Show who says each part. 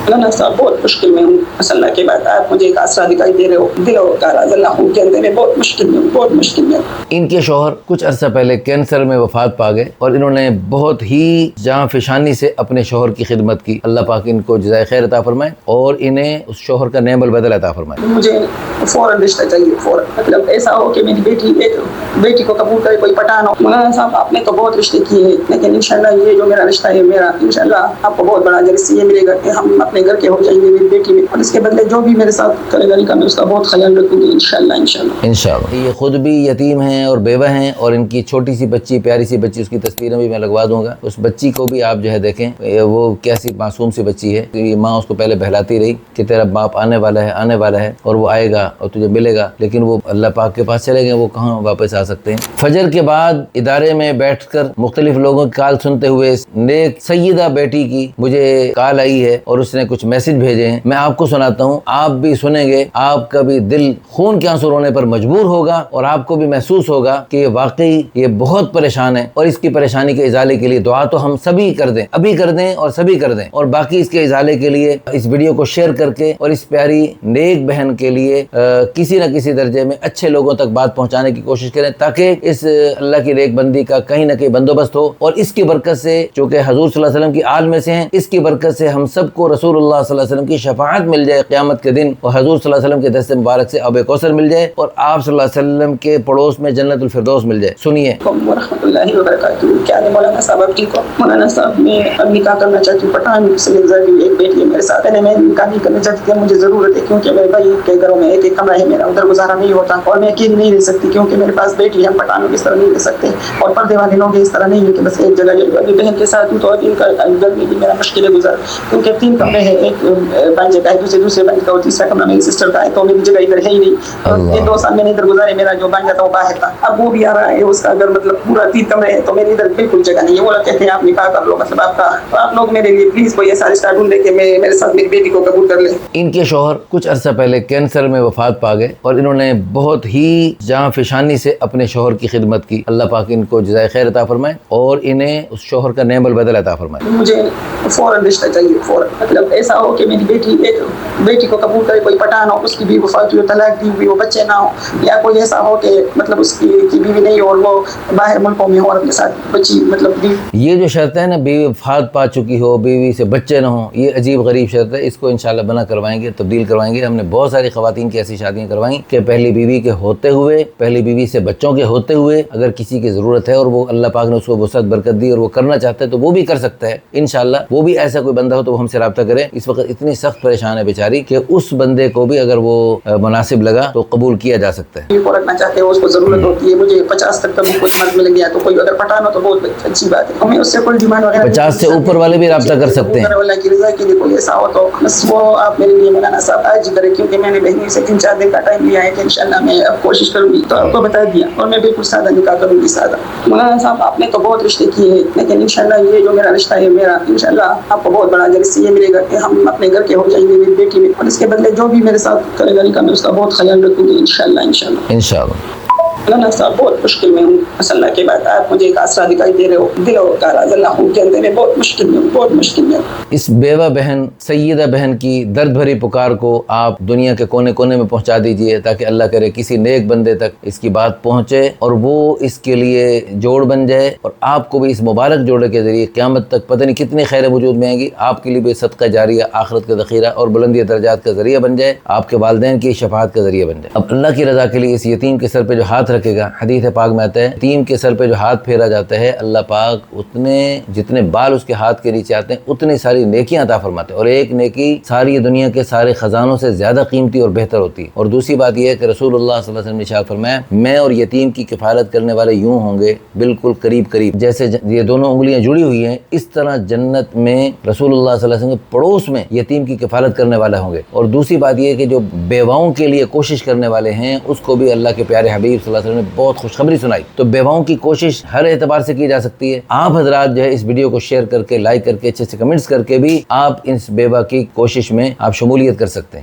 Speaker 1: مولانا صاحب بہت مشکل میں ہوں، اللہ کے بعد آپ مجھے ایک آسرا دکھائی دے رہے ہو، دل کا راز اللہ ہوں کے اندر میں بہت مشکل میں ہوں، بہت مشکل میں ہوں۔
Speaker 2: ان کے شوہر کچھ عرصہ پہلے کینسر میں وفات پا گئے اور انہوں نے بہت ہی جاں فشانی سے اپنے شوہر کی خدمت کی۔ اللہ پاک ان کو جزائے خیر عطا فرمائے اور انہیں اس شوہر کا نعم البدل عطا فرمائے۔
Speaker 1: مجھے فوراً رشتہ چاہیے، فوراً، مطلب ایسا ہو کہ میری بیٹی کو قبول کرے کوئی پٹھان ہو۔ مولانا صاحب آپ نے تو بہت رشتے کیے ہیں، لیکن انشاءاللہ یہ جو میرا رشتہ ہے میرا، انشاءاللہ آپ کو بہت بڑا اجر اس سے یہ ملے گا کہ ہم اپنے گھر کے ہو جائیں گے میری بیٹی میں، اور اس کے بدلے جو بھی میرے ساتھ کرے گا میں اس کا بہت خیال رکھوں گی انشاءاللہ۔
Speaker 2: انشاءاللہ یہ خود بھی یتیم ہیں اور بیوہ ہیں، اور ان کی چھوٹی سی بچی، پیاری سی بچی، اس کی تصویریں بھی میں لگوا دوں گا۔ اس بچی کو بھی آپ جو ہے دیکھیں، وہ کیسی معصوم سی بچی ہے۔ یہ ماں اس کو پہلے بہلاتی رہی کہ تیرا باپ آنے والا ہے اور وہ آئے گا اور تجھے ملے گا، لیکن وہ اللہ پاک کے پاس چلے گئے، وہ کہاں واپس آ سکتے ہیں۔ فجر کے بعد ادارے میں بیٹھ کر مختلف لوگوں کی کال سنتے ہوئے نیک سیدہ بیٹی کی مجھے کال آئی ہے اور اس نے کچھ میسج بھیجے ہیں، میں آپ کو سناتا ہوں، آپ بھی سنیں گے، آپ کا بھی دل خون کے آنسو رونے پر مجبور ہوگا اور آپ کو بھی محسوس ہوگا کہ واقعی یہ بہت پریشان ہے، اور اس کی پریشانی کے ازالے کے لیے دعا تو ہم سبھی کر دیں، ابھی کر دیں اور سبھی کر دیں، اور باقی اس کے ازالے کے لیے اس ویڈیو کو شیئر کر کے اور اس پیاری نیک بہن کے لیے کسی نہ کسی درجے میں اچھے لوگوں تک بات پہنچانے کی کوشش کریں، تاکہ اس اللہ کی نیک بندی کا کہیں نہ کہیں بندوبست ہو، اور اس کی برکت سے، چونکہ حضور صلی اللہ علیہ وسلم کی آل میں سے ہیں، اس کی برکت سے ہم سب کو رسول اللہ صلی اللہ علیہ وسلم کی شفاعت مل جائے قیامت کے دن، اور حضور صلی اللہ علیہ وسلم کے دست مبارک سے آب کوثر مل جائے، اور آپ صلی اللہ علیہ وسلم کے پڑوس میں جنت الفردوس مل جائے۔ سنیے
Speaker 1: ورحمۃ اللہ وبرکاتہ۔ کیا ہے مولانا صاحب آپ ٹھیک ہو؟ مولانا صاحب میں اب نکاح کرنا چاہتی ہوں، پٹھان سے ایک بیٹی ہے میرے ساتھ، میں نکاح نہیں کرنا چاہتی تھی، مجھے ضرورت ہے کیونکہ میرے بھائی کے گھروں میں ایک کمرہ ہے میرا، ادھر گزارا نہیں ہوتا، اور میں اکیلی نہیں رہ سکتی کیونکہ میرے پاس بیٹی ہے، ہم پٹھانوں اس طرح نہیں رہ سکتے، اور پردے والے لوگ اس طرح نہیں ہے کہ بس ایک جگہ ابھی بہن کے ساتھ ہوں، تو اب ان کا گھر میں بھی میرا مشکل ہے گزار، کیونکہ 3 کمرے ہیں، ایک بانجے کا ہے، دوسرے بانجے کا، اور تیسرا کمرہ میری سسٹر کا ہے، تو میری جگہ ادھر ہے ہی نہیں، یہ 2 سال میں نے ادھر گزارے، میرا جو بانجا تھا وہ باہر تھا، اب وہ بھی آ رہا ہے، اس کا اگر مطلب پورا 3 کمرے ہے، تو میری ادھر بالکل جگہ نہیں ہے، وہ لوگ کہتے ہیں آپ نکاح کر لو، مطلب آپ لوگ میرے لیے پلیز کوئی ایسا رشتہ ڈھونڈے کہ میرے ساتھ میری بیٹی کو قبول کر لیں۔
Speaker 2: ان کے شوہر کچھ عرصہ پہلے کینسر میں وفات پا گئے اور انہوں نے بہت ہی جاں فشانی سے اپنے شوہر کی خدمت کی۔ اللہ پاک ان کو جزائے خیر عطا فرمائے اور انہیں اس شوہر کا نعم البدل عطا فرمائے۔
Speaker 1: مجھے فوراً رشتہ چاہیے، فوراً، مطلب ایسا ہو کہ میری بیٹی کو قبول کرے کوئی پٹھان ہو، اس کی بھی وفات ہوئی، طلاق دی ہوئی ہو، بچے نہ ہو، یا کوئی ایسا ہو کہ مطلب اس کی بیوی نہیں ہو اور وہ باہر ملکوں میں ہو اور اپنے ساتھ بچی مطلب
Speaker 2: یہ جو شرط ہے نا، بیوی وفات پا چکی ہو، بیوی سے بچے نہ ہوں، یہ عجیب غریب شرط ہے، اس کو انشاءاللہ بنا کروائیں گے، تبدیل کروائیں گے۔ ہم نے بہت ساری خواتین کی ایسی شادیاں کروائیں کہ پہلی بیوی کے ہوتے ہوئے، پہلی بیوی سے بچوں کے ہوتے ہوئے اگر کسی کی ضرورت ہے اور وہ اللہ پاک نے اس کو وسعت برکت دی اور وہ کرنا چاہتا ہے تو وہ بھی کر سکتا ہے انشاءاللہ۔ وہ بھی ایسا کوئی بندہ ہو تو وہ ہم سے رابطہ کرے۔ اس وقت اتنی سخت پریشان ہے بیچاری کہ اس بندے کو بھی اگر وہ مناسب لگا تو قبول کیا جا سکتا ہے۔
Speaker 1: کو رکھنا چاہتے ہیں، اس کو ضرورت ہوتی ہے، مجھے 50 تک کبھی کوئی مرد مل گیا تو کوئی اگر پٹھان ہو تو بہت اچھی بات ہے، ہمیں اس سے کوئی ڈیمانڈ وغیرہ
Speaker 2: 50 سے اوپر والے بھی رابطہ کر سکتے ہیں۔
Speaker 1: اللہ کی رضا کے لیے کوئی ایسا ہو تو بس وہ آپ میرے لیے مولانا صاحب آج ہی کریں، کیونکہ میں نے بہنوں سے 3-4 دن کا ٹائم لیا ہے کہ انشاءاللہ میں اب کوشش کروں گی، تو آپ کو بتا دیا، اور میں بالکل سادہ نکاح کروں گی، سادہ۔ مولانا صاحب آپ نے تو بہت رشتے کیے ہیں، لیکن انشاءاللہ یہ جو میرا رشتہ ہے میرا، انشاءاللہ آپ کو بہت بڑا اجر اس سے یہ ملے گا کہ ہم اپنے گھر کے ہو جائیں گے میری بیٹی میں، اور اس کے بدلے جو بھی میرے ساتھ کرے گا میں اس کا بہت خیال رکھوں گی انشاءاللہ۔ مولانا صاحب بہت مشکل میں ہوں، اللہ کے بعد آپ مجھے ایک آسرا دکھائی دے رہے ہو، دل کا راز اللہ ہوں کے اندر میں بہت مشکل میں ہوں، بہت مشکل میں ہوں۔
Speaker 2: اس بیوہ بہن، سیدہ بہن کی درد بھری پکار کو آپ دنیا کے کونے کونے میں پہنچا دیجئے، تاکہ اللہ کرے کسی نیک بندے تک اس کی بات پہنچے اور وہ اس کے لیے جوڑ بن جائے، اور آپ کو بھی اس مبارک جوڑے کے ذریعے قیامت تک پتہ نہیں کتنی خیر وجود میں آئیں گی، آپ کے لیے بھی صدقہ جاریہ، آخرت کا ذخیرہ اور بلندی درجات کا ذریعہ بن جائے، آپ کے والدین کی شفاعت کا ذریعہ بن جائے۔ اب اللہ کی رضا کے لیے اس یتیم کے سر پہ جو ہاتھ رکھے گا، حدیث پاک میں آتا ہے، یتیم کے سر پہ جو ہاتھ پھیرا جاتا ہے، اللہ پاک اتنے جتنے بال اس کے ہاتھ کے نیچے آتے ہیں اتنی ساری نیکیاں عطا فرماتے ہیں، اور ایک نیکی ساری دنیا کے سارے خزانوں سے زیادہ قیمتی اور بہتر ہوتی ہے۔ اور دوسری بات یہ ہے کہ رسول اللہ صلی اللہ علیہ وسلم نے ارشاد فرمایا، میں اور یتیم کی کفالت کرنے والے یوں ہوں گے بالکل قریب قریب، جیسے یہ دونوں انگلیاں جڑی ہوئی ہیں، اس طرح جنت میں رسول اللہ صلی اللہ علیہ وسلم کے پڑوس میں یتیم کی کفالت کرنے والے ہوں گے۔ اور دوسری بات یہ ہے کہ جو بیواؤں کے لیے کوشش کرنے والے ہیں اس کو بھی اللہ کے پیارے حبیب صلی اللہ علیہ وسلم نے بہت خوشخبری سنائی۔ تو بیواؤں کی کوشش ہر اعتبار سے کی جا سکتی ہے۔ آپ حضرات جو ہے اس ویڈیو کو شیئر کر کے، لائک کر کے، اچھے سے کمنٹس کر کے بھی آپ اس بیوہ کی کوشش میں آپ شمولیت کر سکتے ہیں۔